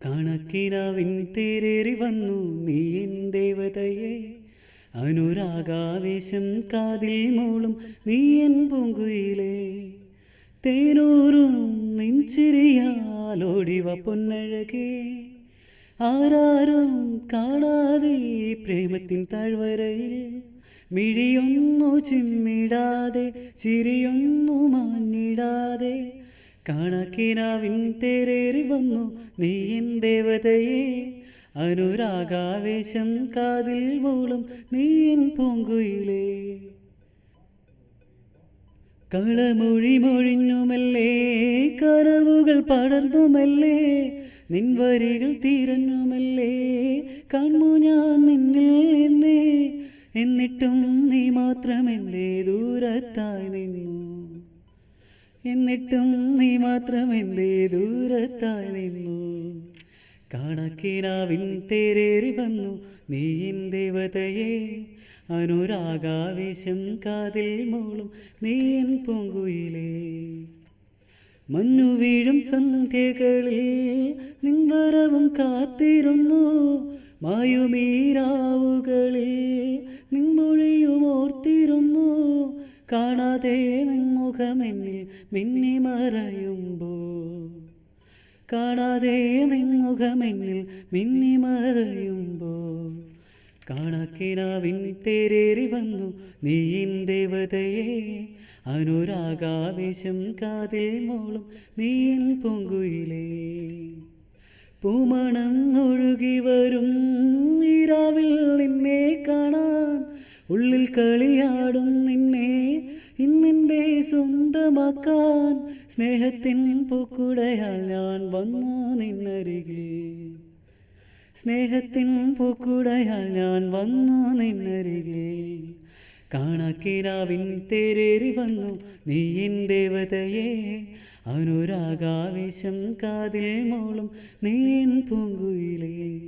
കണക്കിനാവിൻ തേരേറി വന്നു നീ എൻ ദേവതയെ. അനുരാഗാവേശം കാതിൽ മൂളും നീ എൻ പൂങ്കുയിലേ. തേനൂറും നെഞ്ചിരിയാലോടിവ പൊന്നഴകേ. ആരാരും കാണാതെ പ്രേമത്തിൻ താഴ്വരയിൽ മിഴിയൊന്നു ചിമ്മിടാതെ ചിരിയൊന്നു മാഞ്ഞിടാതെ കണക്കിനാവിൻ തേരേറി വന്നു നീ എൻ ദേവതയെ. അനുരാഗാവേശം കാതിൽ മൂളും നീ എൻ പൂങ്കുയിലേ. കളമൊഴി മൊഴിഞ്ഞുമല്ലേ കനവുകൾ പടർന്നുമല്ലേ നിൻ വരികൾ തീരഞ്ഞുമല്ലേ കണ്ണു ഞാൻ നിന്നിൽ എന്നെ. എന്നിട്ടും നീ മാത്രമെന്തേ ദൂരത്തായി നിന്നു. എന്നിട്ടും നീ മാത്രമെന്തേ ദൂരത്തായി നിന്നു. കണക്കിനാവിൻ തേരേറി വന്നു നീ എൻ ദേവതയെ. അനുരാഗാവേശം കാതിൽ മൂളും നീ എൻ പൂങ്കുയിലേ. മഞ്ഞു വീഴും സന്ധ്യകളിൽ നിൻ വരവും കാത്തിരുന്നു. മായുമീരാവുകളിൽ നിൻ മൊഴിയും ഓർത്തിരുന്നു. കാണാതെ നിൻ മുഖമെന്നിൽ മിന്നിമറയുമ്പോൾ. കാണാതെ നിൻ മുഖമെന്നിൽ മിന്നിമറയുമ്പോൾ കണക്കിനാവിൻ തേരേറി വന്നു നീ എൻ ദേവതയെ. അനുരാഗാവേശം കാതിൽ മൂളും നീ എൻ പൂങ്കുയിലേ. പൂമണം ഒഴുകി വരും ഈരാവിൽ നിന്നെ കാണാൻ ഉള്ളിൽ കളിയാടും നിന്നെ ഇന്നെൻ്റെ സ്വന്തമാക്കാൻ. സ്നേഹത്തിൻ പൂക്കുടയാൽ ഞാൻ വന്നു നിന്നരികിൽ. സ്നേഹത്തിൻ പൂക്കുടയാൽ ഞാൻ വന്നു നിന്നരികിൽ. കണക്കിനാവിൻ തേരേറി വന്നു നീ എൻ ദേവതയെ. അനുരാഗാവേശം കാതിൽ മൂളും നീ എൻ പൂങ്കുയിലേ.